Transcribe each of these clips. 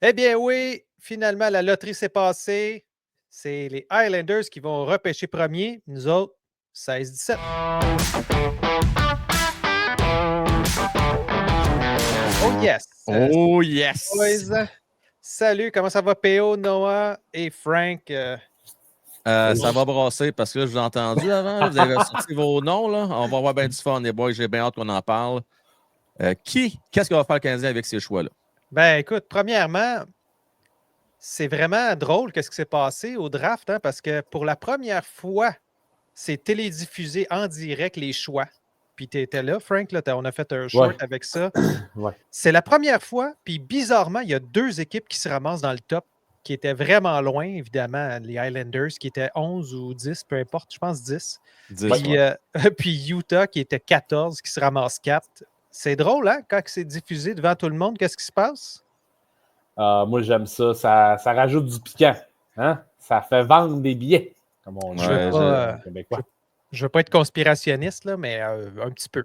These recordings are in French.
Eh bien oui, finalement, la loterie s'est passée. C'est les Highlanders qui vont repêcher premier. Nous autres, 16-17. Oh yes! Oh yes! Boys, salut, comment ça va, PO, Noah et Frank? Ça va brasser parce que là, je vous ai entendu avant. Là, vous avez sorti vos noms. Là. On va avoir bien du fun, les boys. J'ai bien hâte qu'on en parle. Qu'est-ce qu'on va faire le Canadien avec ces choix-là? Ben écoute, premièrement, c'est vraiment drôle qu'est-ce qui s'est passé au draft, hein, parce que pour la première fois, c'est télédiffusé en direct les choix. Puis tu étais là, Frank, là, on a fait un short Ouais. avec ça. Ouais. C'est la première fois, puis bizarrement, il y a deux équipes qui se ramassent dans le top, qui étaient vraiment loin, évidemment, les Highlanders, qui étaient 11 ou 10, peu importe, je pense 10. 10, Puis, ouais. puis Utah, qui était 14, qui se ramasse 4. C'est drôle, hein, quand c'est diffusé devant tout le monde, qu'est-ce qui se passe? Moi, j'aime ça. Ça rajoute du piquant. Hein? Ça fait vendre des billets, comme on dit Ouais, en québécois. Je veux pas être conspirationniste, là, mais un petit peu.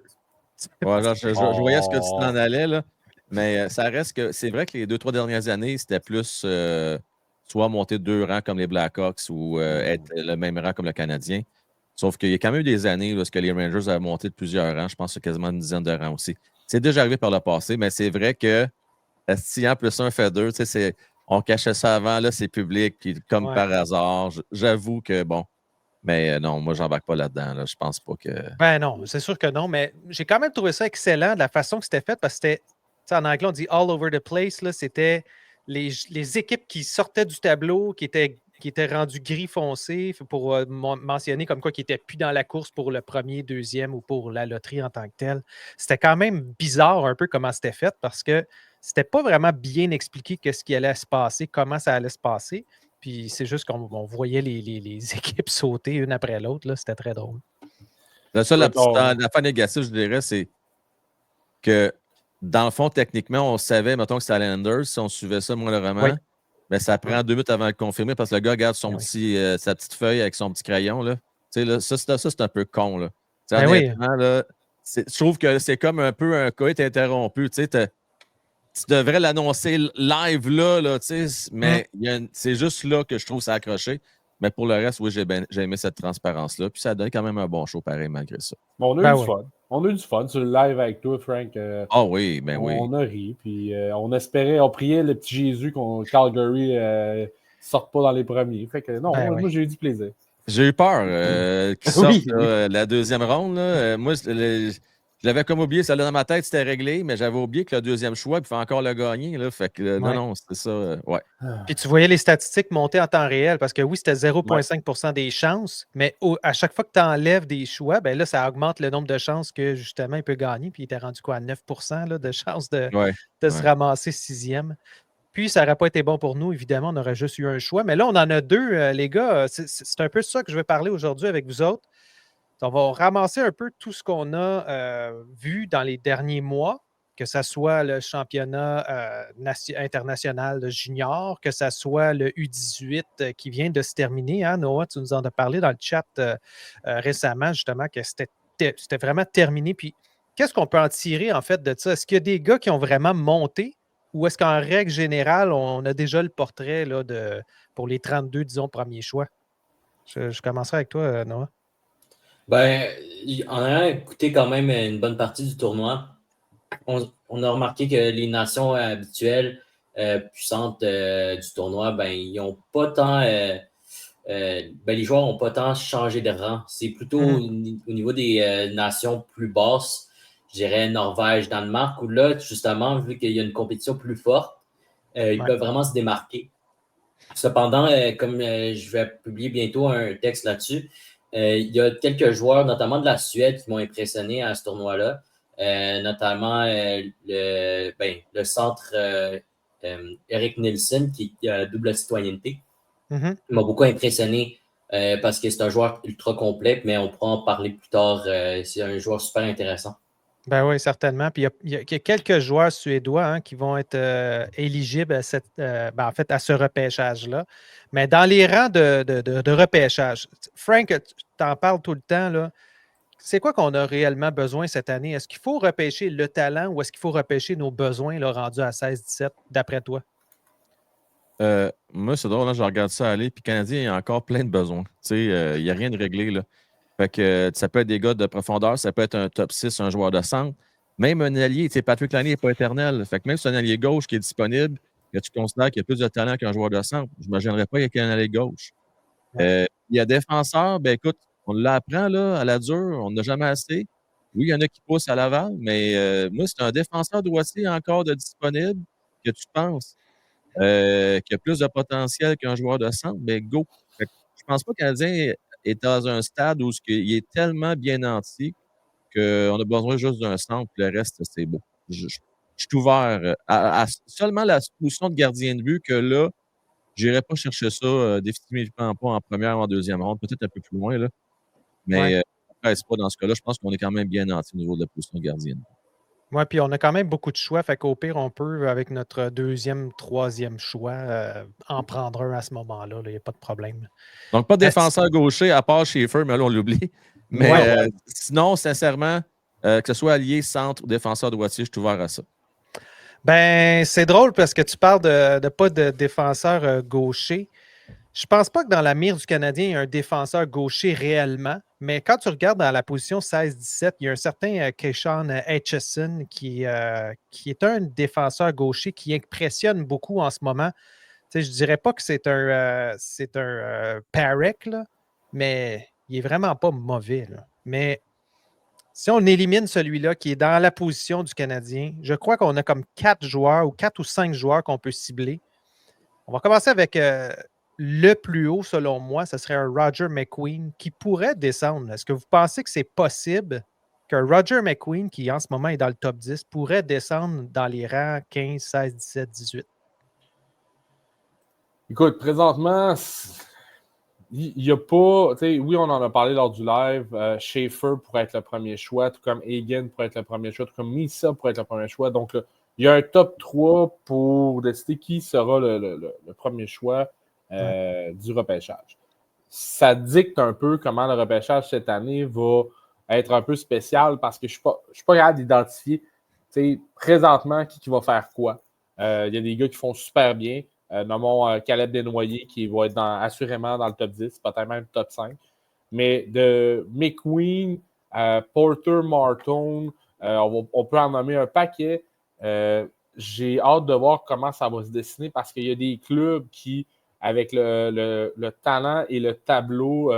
Ouais, là, je voyais ce que tu t'en Oh. allais, là. Mais ça reste que c'est vrai que les 2-3 dernières années, c'était plus soit monter 2 rangs comme les Blackhawks ou être le même rang comme le Canadien. Sauf qu'il y a quand même eu des années où les Rangers avaient monté de plusieurs rangs. Je pense que c'est quasiment une dizaine de rangs aussi. C'est déjà arrivé par le passé, mais c'est vrai que Estiant plus un fait deux, on cachait ça avant, là, c'est public, puis comme Ouais. par hasard, j'avoue que bon. Mais non, moi, j'embarque pas là-dedans. Là. Je pense pas que. Ben non, c'est sûr que non, mais j'ai quand même trouvé ça excellent de la façon que c'était fait parce que c'était, tu sais, en anglais, on dit all over the place. Là, c'était les équipes qui sortaient du tableau, qui étaient rendues gris foncé pour mentionner comme quoi qui n'étaient plus dans la course pour le premier, deuxième ou pour la loterie en tant que telle. C'était quand même bizarre un peu comment c'était fait parce que c'était pas vraiment bien expliqué qu'est-ce qui allait se passer, comment ça allait se passer. Puis c'est juste qu'on voyait les équipes sauter une après l'autre. Là, c'était très drôle. La seule Écoute, affaire négative, je dirais, c'est que dans le fond, techniquement, on savait, mettons que c'était Islanders, si on suivait ça Oui. moindrement, mais ça prend 2 minutes avant de le confirmer parce que le gars garde Ben oui. sa petite feuille avec son petit crayon. Là. Là, ça, c'est un peu con. Là. Ben oui. Honnêtement, là, je trouve que c'est comme un peu un coït interrompu. Tu devrais l'annoncer live là mais c'est juste là que je trouve ça accroché. Mais pour le reste, oui, j'ai aimé cette transparence-là. Puis ça donne quand même un bon show pareil malgré ça. on a eu Ben du oui. fun. On a eu du fun sur le live avec toi, Frank. Ah oui, ben oui. On a ri, puis on espérait, on priait le petit Jésus qu'on Calgary sorte pas dans les premiers. Fait que non, Ben moi oui. j'ai eu du plaisir. J'ai eu peur qu'il sorte Oui, oui. la deuxième ronde. Là. Moi, je l'avais comme oublié, ça là dans ma tête, c'était réglé, mais j'avais oublié que le deuxième choix, il faut encore le gagner. Là. Fait que Ouais. non, c'est ça. Ouais. Puis tu voyais les statistiques monter en temps réel parce que oui, c'était Ouais. 0,5 des chances, mais à chaque fois que tu enlèves des choix, ben là, ça augmente le nombre de chances que justement il peut gagner. Puis il était rendu quoi à 9 là, de chances de Ouais. se ramasser sixième. Puis ça n'aurait pas été bon pour nous, évidemment, on aurait juste eu un choix. Mais là, on en a deux, les gars. C'est un peu ça que je vais parler aujourd'hui avec vous autres. On va ramasser un peu tout ce qu'on a vu dans les derniers mois, que ce soit le championnat international de junior, que ce soit le U18 qui vient de se terminer. Hein, Noah, tu nous en as parlé dans le chat récemment, justement, que c'était vraiment terminé. Puis, qu'est-ce qu'on peut en tirer, en fait, de ça? Est-ce qu'il y a des gars qui ont vraiment monté ou est-ce qu'en règle générale, on a déjà le portrait là, pour les 32, disons, premiers choix? Je commencerai avec toi, Noah. Ben, en ayant écouté quand même une bonne partie du tournoi, on a remarqué que les nations habituelles puissantes du tournoi, ben, ils ont pas tant. Ben, les joueurs n'ont pas tant changé de rang. C'est plutôt au niveau des nations plus basses, je dirais Norvège, Danemark, où là, justement, vu qu'il y a une compétition plus forte, ils peuvent vraiment se démarquer. Cependant, comme je vais publier bientôt un texte là-dessus, il y a quelques joueurs, notamment de la Suède, qui m'ont impressionné à ce tournoi-là. Notamment le centre Eric Nielsen, qui a la double citoyenneté. Il m'a beaucoup impressionné parce que c'est un joueur ultra complet, mais on pourra en parler plus tard. C'est un joueur super intéressant. Ben oui, certainement. Puis il y a quelques joueurs suédois hein, qui vont être éligibles à en fait, à ce repêchage-là. Mais dans les rangs de repêchage, Frank, tu t'en parles tout le temps, là. C'est quoi qu'on a réellement besoin cette année? Est-ce qu'il faut repêcher le talent ou est-ce qu'il faut repêcher nos besoins là, rendus à 16-17, d'après toi? moi, c'est drôle, là, je regarde ça aller, puis le Canadien, il y a encore plein de besoins. Il n'y a rien de réglé, là. Fait que ça peut être des gars de profondeur, ça peut être un top 6, un joueur de centre. Même un allié, Patrick Lanier n'est pas éternel. Fait que même si c'est un allié gauche qui est disponible, que tu considères qu'il y a plus de talent qu'un joueur de centre, je ne m'imaginirais pas qu'il y ait un allié gauche. Il y a défenseur, ben écoute, on l'apprend là, à la dure, on n'a jamais assez. Oui, il y en a qui poussent à l'avant, mais moi, c'est un défenseur droitier encore de disponible que tu penses qui a plus de potentiel qu'un joueur de centre, ben go. Fait que je pense pas que le Canadien est dans un stade où il est tellement bien nanti qu'on a besoin juste d'un centre, puis le reste, c'est beau. Je suis ouvert à seulement la position de gardien de but que là, je n'irai pas chercher ça définitivement pas en première ou en deuxième ronde, peut-être un peu plus loin, là. Mais après, c'est pas dans ce cas-là. Je pense qu'on est quand même bien nanti au niveau de la position de gardien. Oui, puis on a quand même beaucoup de choix. Fait qu'au pire, on peut, avec notre deuxième, troisième choix, en prendre un à ce moment-là. Il n'y a pas de problème. Donc, pas de défenseur gaucher, à part Schaefer, mais là, on l'oublie. Mais sinon, sincèrement, que ce soit allié, centre ou défenseur droitier, je suis ouvert à ça. Ben, c'est drôle parce que tu parles de pas de défenseur gaucher. Je pense pas que dans la mire du Canadien, il y a un défenseur gaucher réellement, mais quand tu regardes dans la position 16-17, il y a un certain Keyshawn Aitchison qui est un défenseur gaucher qui impressionne beaucoup en ce moment. Tu sais, je dirais pas que c'est un Parek, là, mais il est vraiment pas mauvais, là. Mais si on élimine celui-là qui est dans la position du Canadien, je crois qu'on a comme 4 joueurs ou 4 ou 5 joueurs qu'on peut cibler. On va commencer avec le plus haut, selon moi, ce serait un Roger McQueen qui pourrait descendre. Est-ce que vous pensez que c'est possible qu'un Roger McQueen, qui en ce moment est dans le top 10, pourrait descendre dans les rangs 15, 16, 17, 18? Écoute, présentement, il n'y a pas. Oui, on en a parlé lors du live. Schaefer pourrait être le premier choix, tout comme Hagen pourrait être le premier choix, tout comme Misa pourrait être le premier choix. Donc, là, il y a un top 3 pour décider qui sera le premier choix du repêchage. Ça dicte un peu comment le repêchage cette année va être un peu spécial parce que je ne suis pas capable d'identifier présentement qui va faire quoi. Il y a des gars qui font super bien. Nommons Caleb Desnoyers qui va être assurément dans le top 10, peut-être même top 5. Mais de McQueen, Porter, Martin, on peut en nommer un paquet. J'ai hâte de voir comment ça va se dessiner parce qu'il y a des clubs qui, avec le talent et le tableau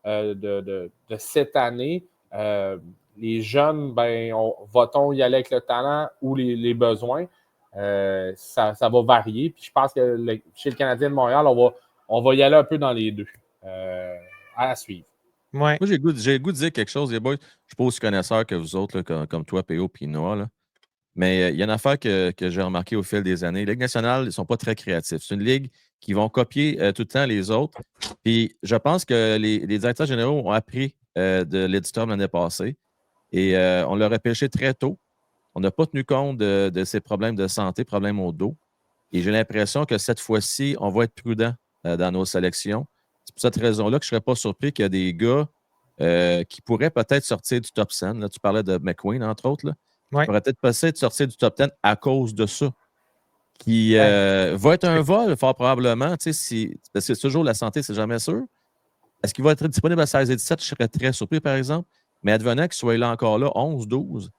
de cette année, les jeunes, va-t-on y aller avec le talent ou les besoins? Ça va varier. Puis je pense que chez le Canadien de Montréal, on va y aller un peu dans les deux. À suivre. Ouais. Moi, j'ai le goût de dire quelque chose, les boys. Je ne suis pas aussi connaisseur que vous autres, là, comme toi, P.O. et Noah. Là. Mais il y a une affaire que j'ai remarqué au fil des années. La Ligue nationale, ils ne sont pas très créatifs. C'est une ligue qui vont copier tout le temps les autres. Puis je pense que les directeurs généraux ont appris de l'éditeur l'année passée. Et on l'a repêché très tôt. On n'a pas tenu compte de ses problèmes de santé, problèmes au dos. Et j'ai l'impression que cette fois-ci, on va être prudent dans nos sélections. C'est pour cette raison-là que je ne serais pas surpris qu'il y a des gars qui pourraient peut-être sortir du top 10. Là, tu parlais de McQueen, entre autres. Là. Ouais. Qui pourrait peut-être passer de sortir du top 10 à cause de ça. Qui va être un vol, fort probablement. Parce que c'est toujours la santé, c'est jamais sûr. Est-ce qu'il va être disponible à 16 et 17? Je serais très surpris, par exemple. Mais advenant qu'il soit là encore là, 11, 12, le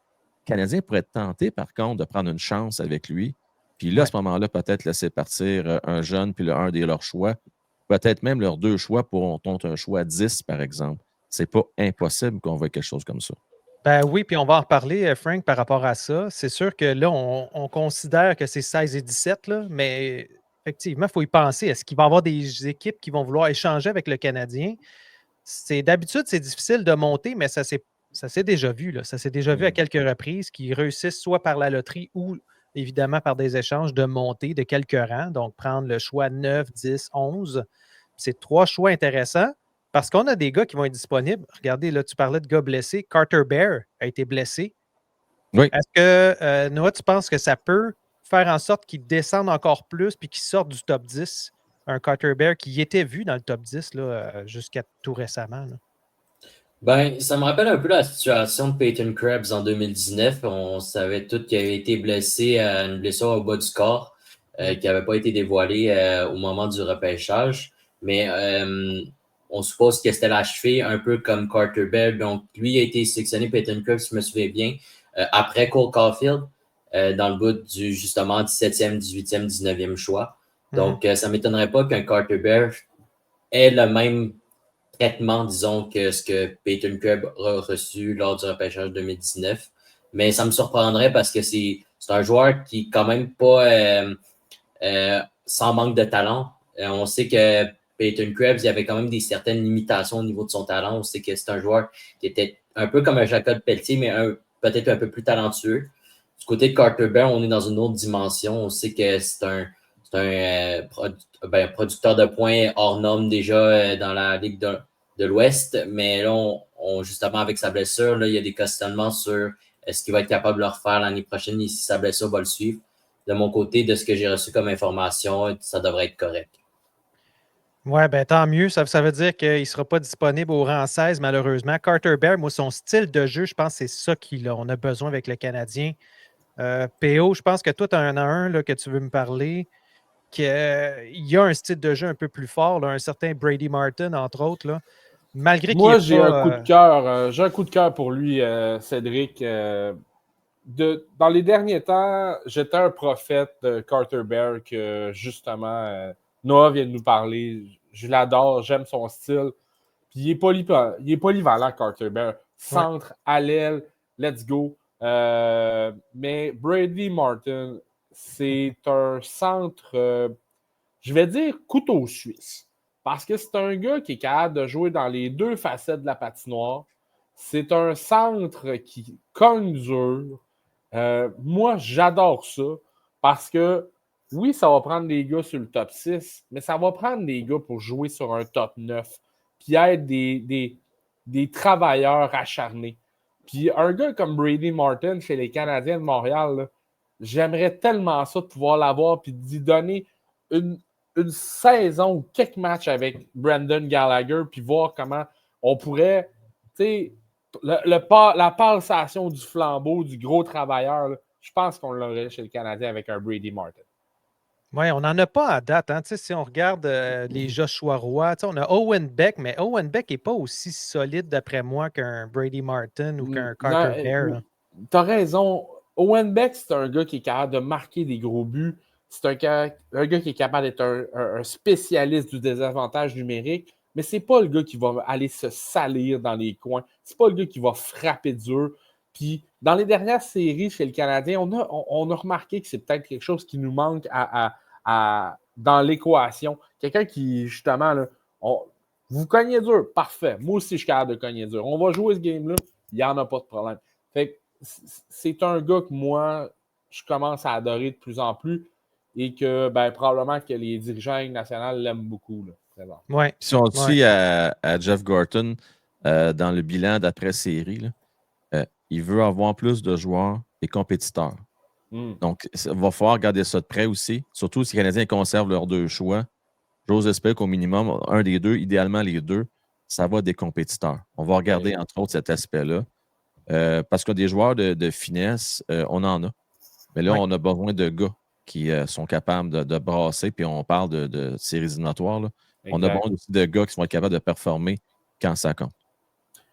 Canadien pourrait être tenté, par contre, de prendre une chance avec lui. Puis là, à ce moment-là, peut-être laisser partir un jeune puis un de leurs choix. Peut-être même leurs 2 choix pourront être un choix 10, par exemple. C'est pas impossible qu'on voit quelque chose comme ça. Ben oui, puis on va en reparler, Frank, par rapport à ça. C'est sûr que là, on considère que c'est 16 et 17, là, mais effectivement, il faut y penser. Est-ce qu'il va y avoir des équipes qui vont vouloir échanger avec le Canadien? D'habitude, c'est difficile de monter, mais ça s'est déjà vu. Là. Ça s'est déjà vu à quelques reprises qu'ils réussissent soit par la loterie ou évidemment par des échanges de monter de quelques rangs. Donc, prendre le choix 9, 10, 11. C'est 3 choix intéressants. Parce qu'on a des gars qui vont être disponibles. Regardez, là, tu parlais de gars blessés. Carter Bear a été blessé. Oui. Est-ce que, Noah, tu penses que ça peut faire en sorte qu'il descende encore plus puis qu'il sorte du top 10? Un Carter Bear qui était vu dans le top 10 là, jusqu'à tout récemment. Là. Ben, ça me rappelle un peu la situation de Peyton Krebs en 2019. On savait tous qu'il avait été blessé à une blessure au bas du corps. qui n'avait pas été dévoilé au moment du repêchage. Mais on suppose que c'était la cheville, un peu comme Carter Bear. Donc, lui a été sélectionné, Peyton Krebs, si je me souviens bien, après Cole Caulfield, dans le bout du, justement, 17e, 18e, 19e choix. Donc, ça ne m'étonnerait pas qu'un Carter Bear ait le même traitement, disons, que ce que Peyton Krebs a reçu lors du repêchage 2019. Mais ça me surprendrait parce que c'est un joueur qui est quand même pas sans manque de talent. On sait que Peyton Krebs, il y avait quand même certaines limitations au niveau de son talent. On sait que c'est un joueur qui était un peu comme un Jacob Pelletier, mais peut-être un peu plus talentueux. Du côté de Carter Bear, on est dans une autre dimension. On sait que c'est un producteur de points hors norme déjà dans la Ligue de l'Ouest. Mais là, justement, avec sa blessure, là, il y a des questionnements sur est-ce qu'il va être capable de le refaire l'année prochaine et si sa blessure va le suivre. De mon côté, de ce que j'ai reçu comme information, ça devrait être correct. Oui, ben tant mieux. Ça veut dire qu'il ne sera pas disponible au rang 16, malheureusement. Carter Bear, moi, son style de jeu, je pense que c'est ça qu'on a besoin avec le Canadien. PO, je pense que toi, tu en as un là, que tu veux me parler, qu'il y a un style de jeu un peu plus fort, là, un certain Brady Martin, entre autres. Là. Malgré qu'il Moi, est j'ai pas, un coup de cœur. J'ai un coup de cœur pour lui, Cédric. Dans les derniers temps, j'étais un prophète de Carter Bear que, justement, Noah vient de nous parler. Je l'adore, j'aime son style. Puis il est polyvalent, Carter Bear. Centre, à l'aile, let's go. Mais Brady Martin, c'est un centre, je vais dire couteau suisse. Parce que c'est un gars qui est capable de jouer dans les deux facettes de la patinoire. C'est un centre qui cogne dur. Moi, j'adore ça parce que oui, ça va prendre des gars sur le top 6, mais ça va prendre des gars pour jouer sur un top 9 puis être des travailleurs acharnés. Puis un gars comme Brady Martin chez les Canadiens de Montréal, là, j'aimerais tellement ça de pouvoir l'avoir puis d'y donner une saison ou quelques matchs avec Brendan Gallagher puis voir comment on pourrait, tu sais, la passation du flambeau, du gros travailleur, là, je pense qu'on l'aurait chez le Canadien avec un Brady Martin. Oui, on n'en a pas à date. Hein. Si on regarde les Joshua Roy, on a Owen Beck, mais Owen Beck n'est pas aussi solide, d'après moi, qu'un Brady Martin ou qu'un Carter Bear. Tu as raison. Owen Beck, c'est un gars qui est capable de marquer des gros buts. C'est un gars qui est capable d'être un spécialiste du désavantage numérique, mais c'est pas le gars qui va aller se salir dans les coins. C'est pas le gars qui va frapper dur. Puis, dans les dernières séries chez le Canadien, on a remarqué que c'est peut-être quelque chose qui nous manque dans l'équation. Quelqu'un qui, justement, là, vous cognez dur, parfait. Moi aussi, je suis capable de cogner dur. On va jouer ce game-là, il n'y en a pas de problème. Fait que c'est un gars que moi, je commence à adorer de plus en plus et que probablement que les dirigeants nationaux l'aiment beaucoup. Là, ouais. Si on suit à Jeff Gorton dans le bilan d'après-série, il veut avoir plus de joueurs et compétiteurs. Donc, il va falloir regarder ça de près aussi, surtout si les Canadiens conservent leurs deux choix. J'ose espérer qu'au minimum, un des deux, idéalement les deux, ça va des compétiteurs. On va regarder, entre autres, cet aspect-là. Parce que des joueurs de finesse, on en a. Mais là, on a besoin de gars qui sont capables de brasser, puis on parle de séries éliminatoires. Là. On a besoin aussi de gars qui vont être capables de performer quand ça compte.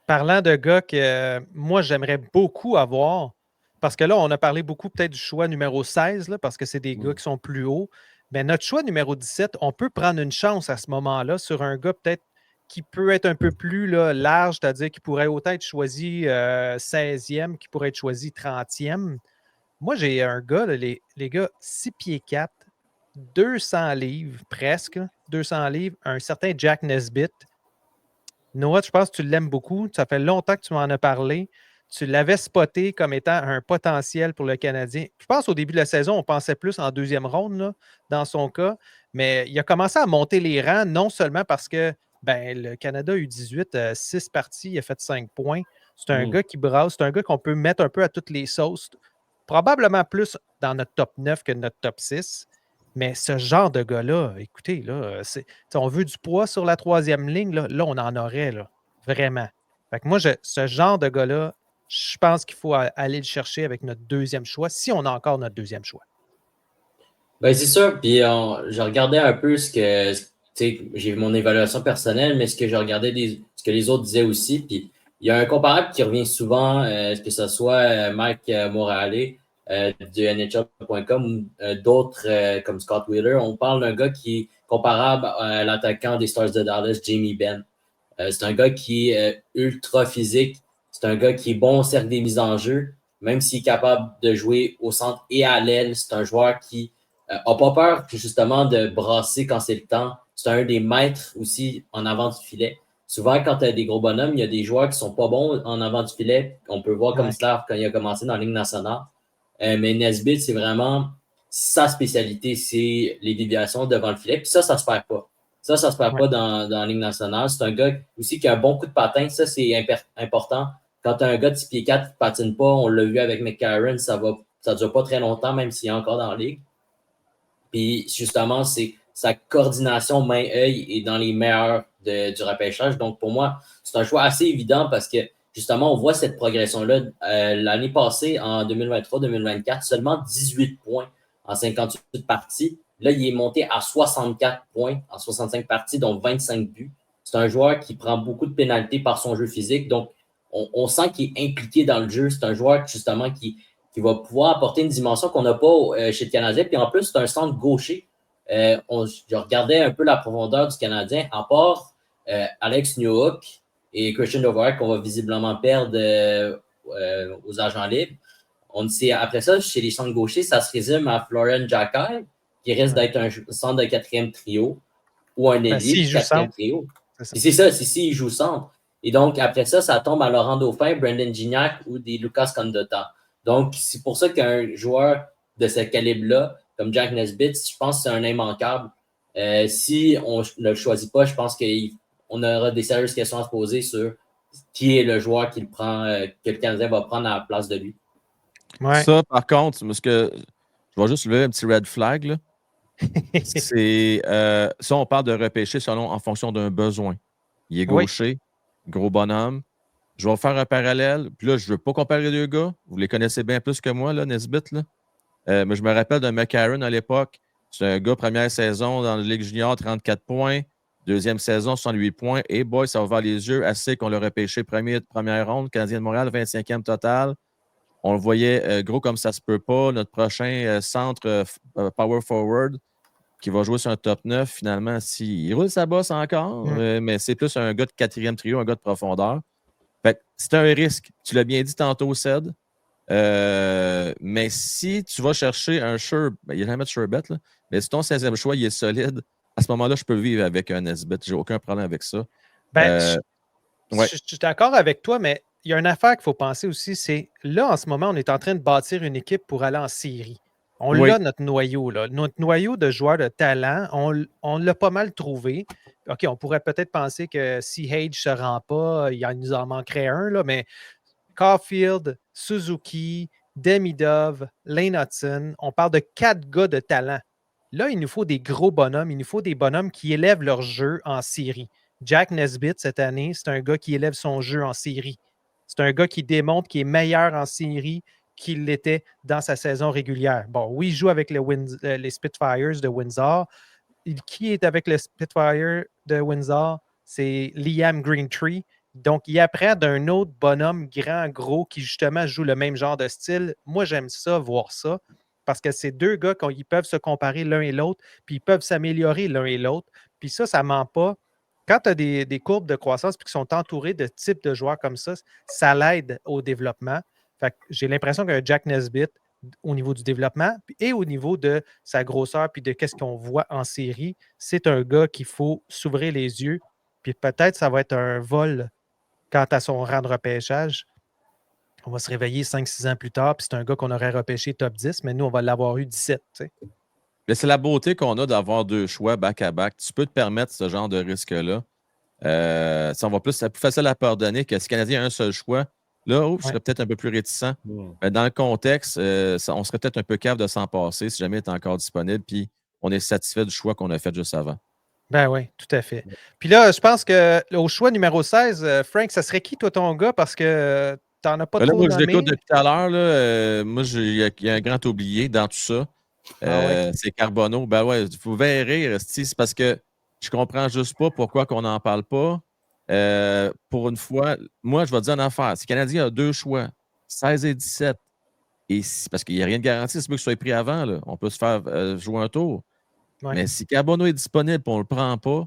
Parlant de gars que moi, j'aimerais beaucoup avoir, parce que là, on a parlé beaucoup peut-être du choix numéro 16, là, parce que c'est des gars qui sont plus hauts. Mais notre choix numéro 17, on peut prendre une chance à ce moment-là sur un gars peut-être qui peut être un peu plus là, large, c'est-à-dire qui pourrait autant être choisi 16e, qui pourrait être choisi 30e. Moi, j'ai un gars, là, les gars, 6 pieds 4, 200 livres presque, 200 livres, un certain Jack Nesbitt. Noah, je pense que tu l'aimes beaucoup. Ça fait longtemps que tu m'en as parlé. Tu l'avais spoté comme étant un potentiel pour le Canadien. Je pense qu'au début de la saison, on pensait plus en deuxième ronde, là, dans son cas. Mais il a commencé à monter les rangs, non seulement parce que le Canada U18, 6 parties, il a fait 5 points. C'est un gars qui brasse, c'est un gars qu'on peut mettre un peu à toutes les sauces. Probablement plus dans notre top 9 que notre top 6. Mais ce genre de gars-là, écoutez, là, on veut du poids sur la troisième ligne, là on en aurait, là, vraiment. Fait que moi, ce genre de gars-là, je pense qu'il faut aller le chercher avec notre deuxième choix, si on a encore notre deuxième choix. Ben, c'est ça. Puis je regardais un peu j'ai mon évaluation personnelle, mais ce que je regardais ce que les autres disaient aussi. Puis il y a un comparable qui revient souvent, que ce soit Mike Morale du NHL.com ou d'autres comme Scott Wheeler. On parle d'un gars qui est comparable à l'attaquant des Stars de Dallas, Jamie Benn. C'est un gars qui est ultra physique. C'est un gars qui est bon au cercle des mises en jeu, même s'il est capable de jouer au centre et à l'aile. C'est un joueur qui n'a pas peur justement de brasser quand c'est le temps. C'est un des maîtres aussi en avant du filet. Souvent, quand tu as des gros bonhommes, il y a des joueurs qui sont pas bons en avant du filet. On peut voir comme Slav quand il a commencé dans la Ligue nationale. Mais Nesbitt, c'est vraiment sa spécialité, c'est les déviations devant le filet. Puis ça se perd pas. Ça se perd pas dans la Ligue nationale. C'est un gars aussi qui a un bon coup de patin. Ça, c'est important. Quand tu as un gars de 6 pieds 4 qui ne patine pas, on l'a vu avec McCarron, ça ne dure pas très longtemps, même s'il est encore dans la Ligue. Puis justement, c'est sa coordination main-œil est dans les meilleurs du repêchage. Donc pour moi, c'est un choix assez évident parce que justement, on voit cette progression-là. L'année passée, en 2023-2024, seulement 18 points en 58 parties. Là, il est monté à 64 points en 65 parties, donc 25 buts. C'est un joueur qui prend beaucoup de pénalités par son jeu physique. Donc, on sent qu'il est impliqué dans le jeu. C'est un joueur justement qui va pouvoir apporter une dimension qu'on n'a pas chez le Canadien. Puis en plus, c'est un centre gaucher. Je regardais un peu la profondeur du Canadien, à part Alex Newhook et Christian Dvorak qu'on va visiblement perdre aux agents libres. Après ça, chez les centres gauchers, ça se résume à Florian Jacquet, qui risque d'être un centre de quatrième trio ou un ailier de quatrième trio. C'est ça, c'est s'il joue centre. Et donc, après ça, ça tombe à Laurent Dauphin, Brandon Gignac ou des Lucas Condotta. Donc, c'est pour ça qu'un joueur de ce calibre-là, comme Jack Nesbitt, je pense que c'est un immanquable. Si on ne le choisit pas, je pense qu'on aura des sérieuses questions à se poser sur qui est le joueur que le Canadien va prendre à la place de lui. Ouais. Ça, par contre, parce que je vais juste lever un petit red flag. Là. C'est ça, on parle de repêcher en fonction d'un besoin. Il est gaucher, gros bonhomme. Je vais faire un parallèle. Puis là, je ne veux pas comparer les deux gars. Vous les connaissez bien plus que moi, là, Nesbitt. Là. Mais je me rappelle d'un McCarron à l'époque. C'est un gars, première saison dans la Ligue junior, 34 points. Deuxième saison, 68 points. Et boy, ça va voir les yeux assez qu'on l'a repêché première ronde. Canadien de Montréal, 25e total. On le voyait gros comme ça se peut pas. Notre prochain centre power forward qui va jouer sur un top 9, finalement, il roule sa bosse encore, mais c'est plus un gars de quatrième trio, un gars de profondeur. Fait que c'est un risque. Tu l'as bien dit tantôt, Ced. Mais si tu vas chercher un il n'y a jamais de Sherbet, là, mais si ton 16e choix il est solide, à ce moment-là, je peux vivre avec un Nesbitt. J'ai aucun problème avec ça. Je suis d'accord avec toi, mais il y a une affaire qu'il faut penser aussi, c'est là, en ce moment, on est en train de bâtir une équipe pour aller en série. On l'a, notre noyau. Là. Notre noyau de joueurs de talent, on l'a pas mal trouvé. OK, on pourrait peut-être penser que si Hage ne se rend pas, il nous en manquerait un, là, mais Caulfield, Suzuki, Demidov, Lane Hudson, on parle de 4 gars de talent. Là, il nous faut des gros bonhommes. Il nous faut des bonhommes qui élèvent leur jeu en série. Jack Nesbitt, cette année, c'est un gars qui élève son jeu en série. C'est un gars qui démontre qu'il est meilleur en série qu'il l'était dans sa saison régulière. Bon, oui, il joue avec les Spitfires de Windsor. Qui est avec les Spitfires de Windsor? C'est Liam Greentree. Donc, il apprend d'un autre bonhomme grand, gros, qui justement joue le même genre de style. Moi, j'aime ça, voir ça, parce que c'est deux gars qui peuvent se comparer l'un et l'autre, puis ils peuvent s'améliorer l'un et l'autre. Puis ça ne ment pas. Quand tu as des courbes de croissance puis qui sont entourés de types de joueurs comme ça l'aide au développement. Fait que j'ai l'impression qu'un Jack Nesbitt, au niveau du développement et au niveau de sa grosseur puis de qu'est-ce qu'on voit en série, c'est un gars qu'il faut s'ouvrir les yeux. Puis peut-être ça va être un vol quant à son rang de repêchage. On va se réveiller 5-6 ans plus tard, puis c'est un gars qu'on aurait repêché top 10, mais nous, on va l'avoir eu 17. Tu sais. Mais c'est la beauté qu'on a d'avoir deux choix back-à-back. Tu peux te permettre ce genre de risque-là. Ça va plus, c'est plus facile à pardonner que si le Canadien a un seul choix. Là, je serais peut-être un peu plus réticent. Mais dans le contexte, on serait peut-être un peu capable de s'en passer si jamais il est encore disponible, puis on est satisfait du choix qu'on a fait juste avant. Ben oui, tout à fait. Puis là, je pense qu'au choix numéro 16, Frank, ça serait qui, toi, ton gars? Parce que tu n'en as pas trop moi, nommé. je l'écoute depuis tout à l'heure. Moi, il y a un grand oublié dans tout ça. C'est Carbonneau. Ben ouais, vous verrez, c'est parce que je comprends juste pas pourquoi qu'on n'en parle pas. Pour une fois, moi, je vais te dire une affaire. Si le Canadien a 2 choix, 16 et 17, parce qu'il n'y a rien de garanti, c'est mieux que ce soit pris avant. Là. On peut se faire jouer un tour. Ouais. Mais si Carbonneau est disponible et on ne le prend pas,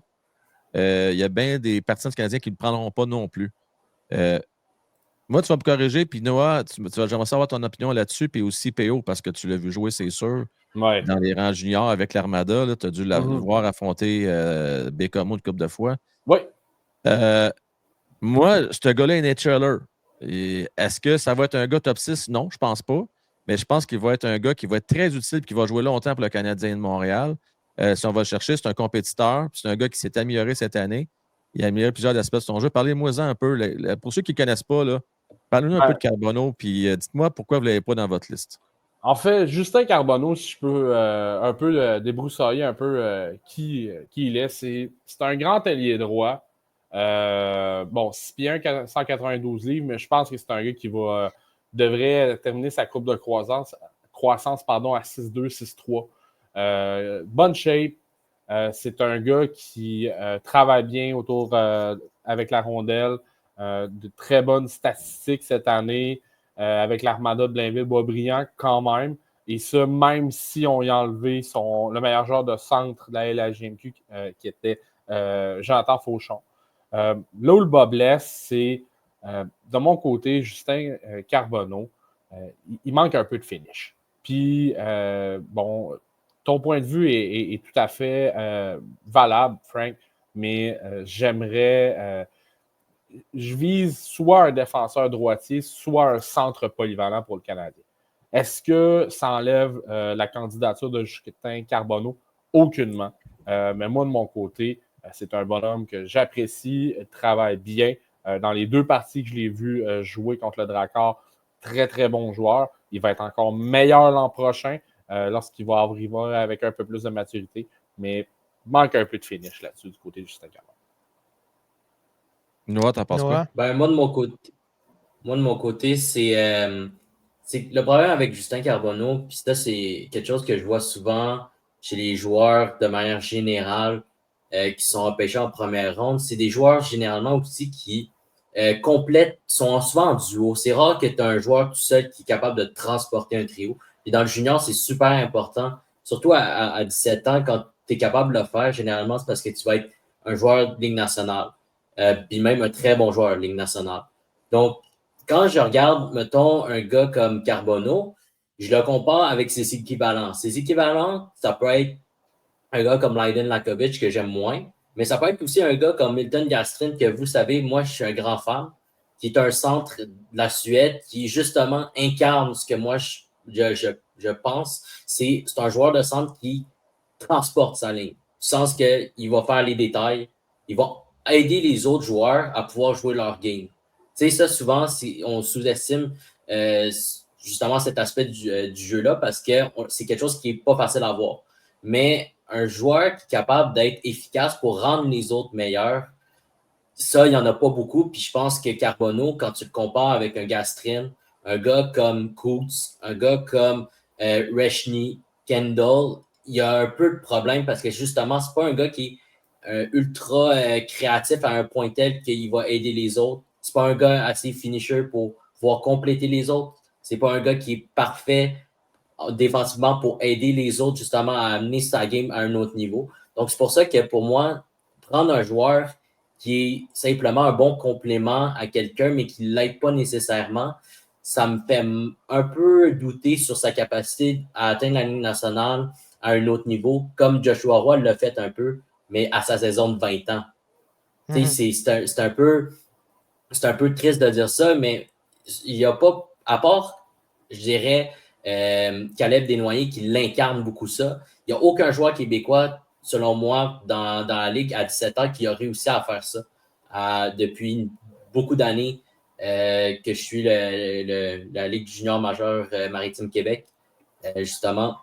il y a bien des partisans du Canadien qui ne le prendront pas non plus. Moi, tu vas me corriger, puis Noah, j'aimerais savoir ton opinion là-dessus, puis aussi PO, parce que tu l'as vu jouer, c'est sûr, Ouais. dans les rangs juniors avec l'Armada. Tu as dû le voir affronter Bécamo une couple de fois. Oui. Moi, ce gars-là est naturler. Est-ce que ça va être un gars top 6? Non, je pense pas. Mais je pense qu'il va être un gars qui va être très utile et qui va jouer longtemps pour le Canadien de Montréal. Si on va le chercher, c'est un compétiteur. C'est un gars qui s'est amélioré cette année. Il a amélioré plusieurs aspects de son jeu. Parlez-moi-en un peu. Pour ceux qui ne connaissent pas, parlez-nous un peu de Carbonneau, puis dites-moi pourquoi vous ne l'avez pas dans votre liste. En fait, Justin Carbonneau, si je peux un peu débroussailler un peu qui il est, c'est un grand ailier droit. 6 pieds 1, 192 livres, mais je pense que c'est un gars qui devrait terminer sa courbe de croissance à 6'2", 6'3". Bonne shape. C'est un gars qui travaille bien avec la rondelle. De très bonnes statistiques cette année avec l'Armada de Blainville-Boisbriand quand même. Et ça, même si on y a enlevé le meilleur joueur de centre de la LHJMQ qui était Jonathan Fauchon. Là où le bas blesse, c'est de mon côté, Justin Carbonneau, il manque un peu de finish. Puis, ton point de vue est tout à fait valable, Frank, mais j'aimerais... je vise soit un défenseur droitier, soit un centre polyvalent pour le Canadien. Est-ce que ça enlève la candidature de Justin Carbonneau? Aucunement. Mais moi, de mon côté, c'est un bonhomme que j'apprécie, travaille bien. Dans les 2 parties que je l'ai vu jouer contre le Drakkar, très, très bon joueur. Il va être encore meilleur l'an prochain lorsqu'il va arriver avec un peu plus de maturité. Mais il manque un peu de finish là-dessus du côté de Justin Carbonneau. Noah, t'en penses quoi? Moi, de mon côté, c'est le problème avec Justin Carbonneau, puis ça, c'est quelque chose que je vois souvent chez les joueurs de manière générale qui sont repêchés en première ronde. C'est des joueurs généralement aussi qui sont souvent en duo. C'est rare que tu as un joueur tout seul qui est capable de transporter un trio. Et dans le junior, c'est super important, surtout à 17 ans, quand tu es capable de le faire, généralement, c'est parce que tu vas être un joueur de Ligue nationale. Puis même un très bon joueur de Ligue nationale. Donc, quand je regarde, mettons, un gars comme Carbonneau, je le compare avec ses équivalents. Ses équivalents, ça peut être un gars comme Leiden Lakovic, que j'aime moins, mais ça peut être aussi un gars comme Milton Gastrin, que vous savez, moi, je suis un grand fan, qui est un centre de la Suède, qui justement incarne ce que moi, je pense. C'est un joueur de centre qui transporte sa ligne, du sens qu'il va faire les détails, il va aider les autres joueurs à pouvoir jouer leur game. Tu sais, ça, souvent, on sous-estime justement cet aspect du jeu-là parce que c'est quelque chose qui n'est pas facile à voir. Mais un joueur qui est capable d'être efficace pour rendre les autres meilleurs, ça, il n'y en a pas beaucoup. Puis je pense que Carbonneau, quand tu le compares avec un Gastrin, un gars comme Coots, un gars comme Reshny, Kendall, il y a un peu de problème parce que justement, c'est pas un gars qui est ultra créatif à un point tel qu'il va aider les autres. C'est pas un gars assez finisher pour pouvoir compléter les autres. C'est pas un gars qui est parfait défensivement pour aider les autres justement à amener sa game à un autre niveau. Donc, c'est pour ça que pour moi, prendre un joueur qui est simplement un bon complément à quelqu'un, mais qui ne l'aide pas nécessairement, ça me fait un peu douter sur sa capacité à atteindre la Ligue nationale à un autre niveau, comme Joshua Roy l'a fait un peu, mais à sa saison de 20 ans. C'est un peu triste de dire ça, mais il n'y a pas, à part, je dirais, Caleb Desnoyers qui l'incarne beaucoup ça, il n'y a aucun joueur québécois, selon moi, dans la Ligue à 17 ans qui a réussi à faire ça depuis beaucoup d'années que je suis la Ligue junior majeure Maritime Québec. Justement,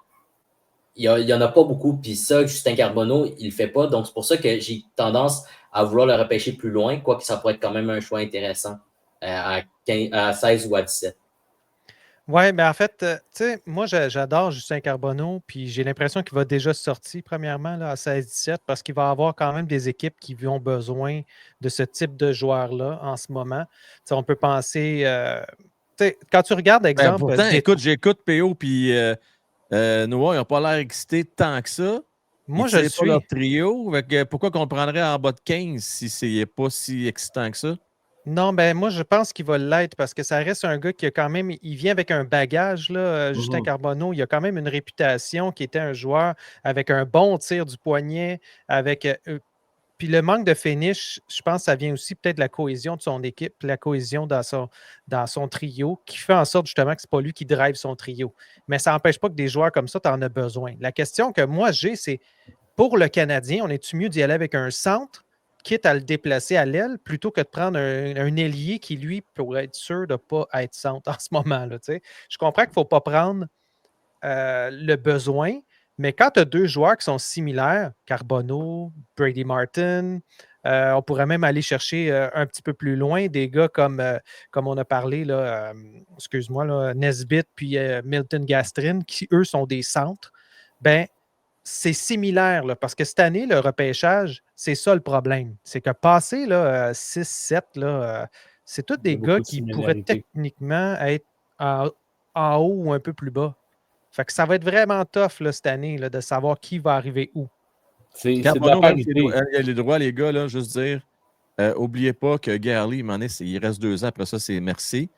il n'y en a pas beaucoup. Puis ça, Justin Carbonneau, il ne le fait pas. Donc, c'est pour ça que j'ai tendance à vouloir le repêcher plus loin, quoique ça pourrait être quand même un choix intéressant à 16 ou à 17. Oui, mais en fait, tu sais, moi, j'adore Justin Carbonneau, puis j'ai l'impression qu'il va déjà sortir, premièrement, là, à 16-17, parce qu'il va avoir quand même des équipes qui ont besoin de ce type de joueur-là en ce moment. Tu sais, on peut penser, tu sais, quand tu regardes, Ben, exemple, pourtant, écoute, j'écoute PO puis Noah, ils n'ont pas l'air excités tant que ça. Ils moi, ne je le tirent pas leur suis. trio. Fait que pourquoi qu'on le prendrait en bas de 15 si c'est pas si excitant que ça? Non, ben moi, je pense qu'il va l'être parce que ça reste un gars qui a quand même, il vient avec un bagage, là, Justin Mhm. Carbonneau. Il a quand même une réputation qui était un joueur avec un bon tir du poignet, avec. Puis le manque de finish, je pense que ça vient aussi peut-être de la cohésion de son équipe, la cohésion dans son trio, qui fait en sorte justement que ce n'est pas lui qui drive son trio. Mais ça n'empêche pas que des joueurs comme ça, tu en as besoin. La question que moi j'ai, c'est pour le Canadien, on est-tu mieux d'y aller avec un centre, quitte à le déplacer à l'aile, plutôt que de prendre un ailier qui, lui, pourrait être sûr de ne pas être centre en ce moment-là. Tu sais? Je comprends qu'il ne faut pas prendre le besoin, mais quand tu as deux joueurs qui sont similaires, Carbonneau, Brady Martin, on pourrait même aller chercher un petit peu plus loin des gars comme on a parlé, là, excuse-moi, là, Nesbitt puis Milton Gastrin, qui eux sont des centres. Ben, c'est similaire, là, parce que cette année, le repêchage, c'est ça le problème. C'est que passer là, 6-7, là, c'est tous Il y des a gars beaucoup de qui pourraient similarités. techniquement être en haut ou un peu plus bas. Fait que ça va être vraiment tough là, cette année là, de savoir qui va arriver où. C'est de la Carbonneau, même s'il parité. a les droits, les gars, là, juste dire, oubliez pas que Garley, il reste 2 ans, après ça, c'est merci.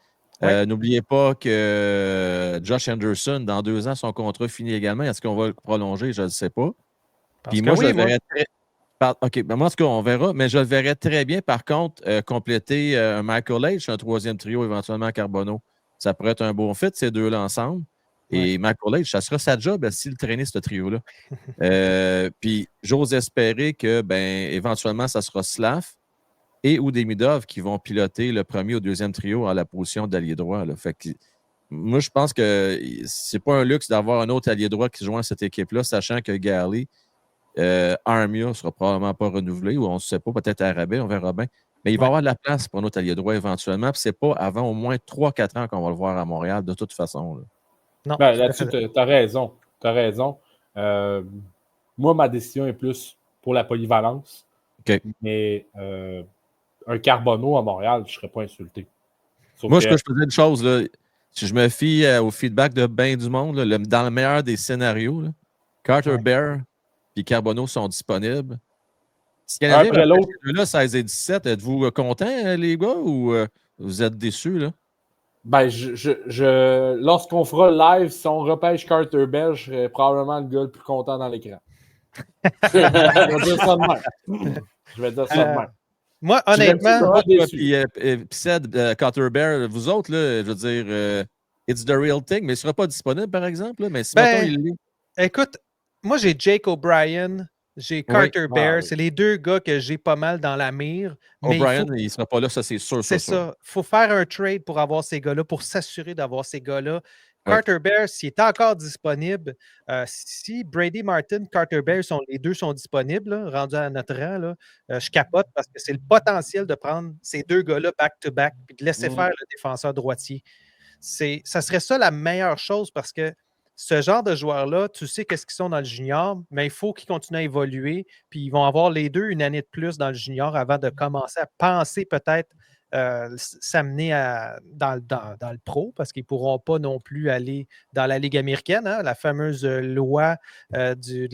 Oui, N'oubliez pas que Josh Anderson, dans 2 ans, son contrat finit également. Est-ce qu'on va le prolonger? Je ne sais pas. parce Puis que moi, je le oui, moi. verrais très. OK, ben moi, en tout cas, on verra, mais je le verrais très bien, par contre, compléter un Michael H, un troisième trio, éventuellement à Carbonneau. Ça pourrait être un bon fit, ces deux-là ensemble. Ouais. Et Michael H, ça sera sa job s'il traînait ce trio-là. Puis j'ose espérer que, ben, éventuellement, ça sera Slav et ou Demidov qui vont piloter le premier ou deuxième trio à la position d'allié droit. Là. Fait que, moi, je pense que c'est pas un luxe d'avoir un autre allié droit qui joint à cette équipe-là, sachant que Garley, Armia ne sera probablement pas renouvelé, ou on ne sait pas, peut-être à rabais, on verra bien. Mais il va y Ouais. avoir de la place pour un autre allié droit éventuellement. Puis c'est pas avant au moins 3-4 ans qu'on va le voir à Montréal, de toute façon. Là. Non, Ben, tout à là-dessus, fait. tu as raison. Tu as raison. Moi, ma décision est plus pour la polyvalence. OK. Mais un Carbonneau à Montréal, je ne serais pas insulté. Sauf Moi, que, je peux te dire une chose, là, si je me fie au feedback de bien du monde, là, dans le meilleur des scénarios, là, Carter Ouais. Bear et Carbonneau sont disponibles. Si le un Canadien après repêche l'autre, ces deux-là, 16 et 17, êtes-vous contents, les gars, ou vous êtes déçus? Là? ben, lorsqu'on fera live, si on repêche Carter Bell, je serai probablement le gars le plus content dans l'écran. Je vais dire ça de même. Je vais dire ça de Euh, même. moi, Je serais honnêtement, vraiment déçu. Puis Ced, Carter Bear, vous autres, là, je veux dire, it's the real thing, mais il ne sera pas disponible, par exemple. Là, mais si, mettons, ben, il l'est. écoute, moi, j'ai Jake O'Brien, j'ai Oui. Carter Ah Bear. oui. C'est les deux gars que j'ai pas mal dans la mire, mais il O'Brien, faut. il ne sera pas là, ça, c'est sûr, C'est sûr, sûr. ça. Il faut faire un trade pour avoir ces gars-là, pour s'assurer d'avoir ces gars-là. Oui. Carter Bear, s'il est encore disponible, si Brady Martin, Carter Bear, les deux sont disponibles, là, rendus à notre rang, là, je capote parce que c'est le potentiel de prendre ces deux gars-là back-to-back et de laisser faire le défenseur droitier. Ça serait ça la meilleure chose parce que ce genre de joueurs-là, tu sais qu'est-ce qu'ils sont dans le junior, mais il faut qu'ils continuent à évoluer. Puis ils vont avoir les deux une année de plus dans le junior avant de commencer à penser peut-être s'amener dans le pro parce qu'ils ne pourront pas non plus aller dans la Ligue américaine, hein, la fameuse loi de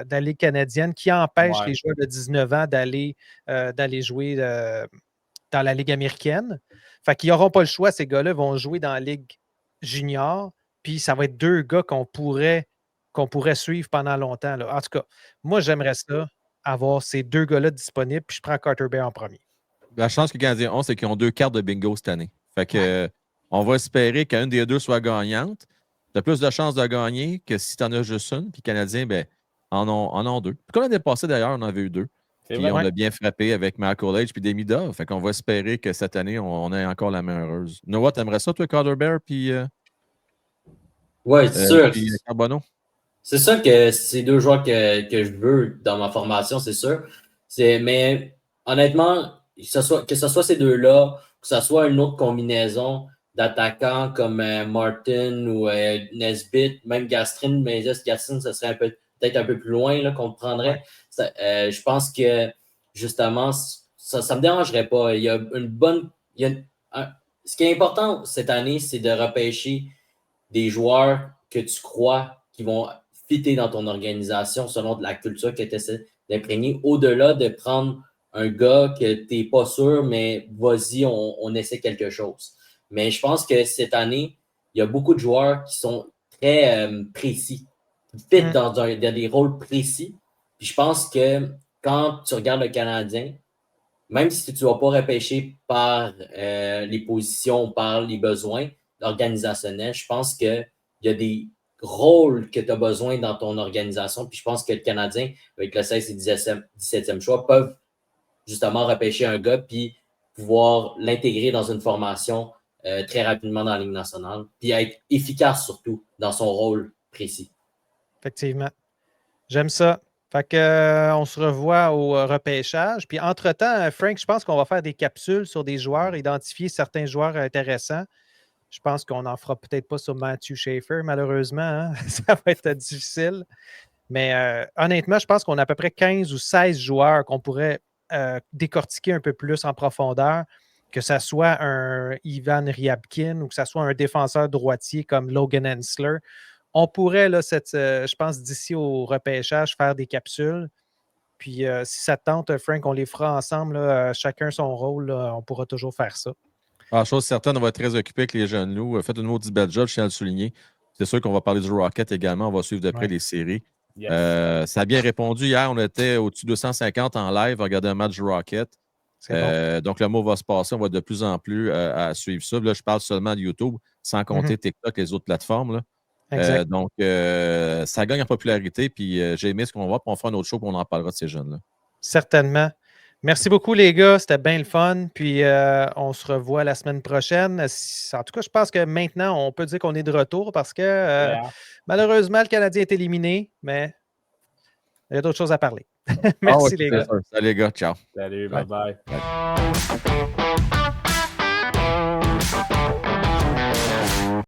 la Ligue canadienne qui empêche Ouais. les joueurs de 19 ans d'aller jouer dans la Ligue américaine. Fait qu'ils n'auront pas le choix, ces gars-là vont jouer dans la Ligue junior, puis ça va être deux gars qu'on pourrait suivre pendant longtemps. Là. En tout cas, moi, j'aimerais ça, avoir ces deux gars-là disponibles, puis je prends Carter Bear en premier. La chance que les Canadiens ont, c'est qu'ils ont 2 cartes de bingo cette année. Fait que, on va espérer qu'une des deux soit gagnante. Tu as plus de chances de gagner que si tu en as juste une. Puis les Canadiens, ben, en ont 2. Puis comme l'année passée, d'ailleurs, on en avait eu 2. C'est Puis vrai. on Ouais. a bien frappé avec Michael H. puis Demidov. Fait qu'on va espérer que cette année, on ait encore la main heureuse. Noah, t'aimerais ça, toi, Carter Bear, Ouais, c'est sûr. puis Carbonneau? C'est sûr que c'est deux joueurs que je veux dans ma formation, c'est sûr. Mais honnêtement, que ce soit ces deux-là, que ce soit une autre combinaison, d'attaquants comme Martin ou Nesbitt, même Gastrin, mais Gastrin, ce serait peut-être un peu plus loin là, qu'on le prendrait. Ouais. Je pense que justement, ça ne me dérangerait pas. Il y a une bonne. Ce qui est important cette année, c'est de repêcher des joueurs que tu crois qui vont fitter dans ton organisation selon la culture que tu essaies d'imprégner, au-delà de prendre un gars que tu n'es pas sûr, mais vas-y, on essaie quelque chose. Mais je pense que cette année, il y a beaucoup de joueurs qui sont très précis, qui fit dans des rôles précis. Puis je pense que quand tu regardes le Canadien, même si tu ne vas pas repêcher par les positions, par les besoins organisationnels, je pense qu'il y a des rôles que tu as besoin dans ton organisation. Puis je pense que le Canadien, avec le 16 et 17e choix, peuvent justement repêcher un gars puis pouvoir l'intégrer dans une formation très rapidement dans la Ligue nationale, puis être efficace surtout dans son rôle précis. Effectivement. J'aime ça. Fait que, on se revoit au repêchage. Puis entre-temps, Frank, je pense qu'on va faire des capsules sur des joueurs, identifier certains joueurs intéressants. Je pense qu'on n'en fera peut-être pas sur Matthew Schaefer, malheureusement. Hein? Ça va être difficile. Mais honnêtement, je pense qu'on a à peu près 15 ou 16 joueurs qu'on pourrait décortiquer un peu plus en profondeur, que ce soit un Ivan Ryabkin ou que ce soit un défenseur droitier comme Logan Hensler. On pourrait, là, je pense, d'ici au repêchage, faire des capsules. Puis si ça te tente, Frank, on les fera ensemble, là, chacun son rôle. Là, on pourra toujours faire ça. Chose certaine, on va être très occupé avec les jeunes loups. Faites une maudite belle job, je tiens à le souligner. C'est sûr qu'on va parler du Rocket également. On va suivre de près les séries. Yes. Ça a bien répondu. Hier, on était au-dessus de 250 en live à regarder un match du Rocket. Bon. Donc, le mot va se passer. On va de plus en plus à suivre ça. Là, je parle seulement de YouTube, sans compter TikTok et les autres plateformes. Là. Donc, ça gagne en popularité. Puis, j'ai aimé ce qu'on va. Puis, on fera un autre show. Puis, on en parlera de ces jeunes-là. Certainement. Merci beaucoup, les gars. C'était bien le fun. Puis, on se revoit la semaine prochaine. En tout cas, je pense que maintenant, on peut dire qu'on est de retour parce que malheureusement, le Canadien est éliminé, mais il y a d'autres choses à parler. Merci, les gars. Salut, les gars. Ciao. Salut. Bye-bye.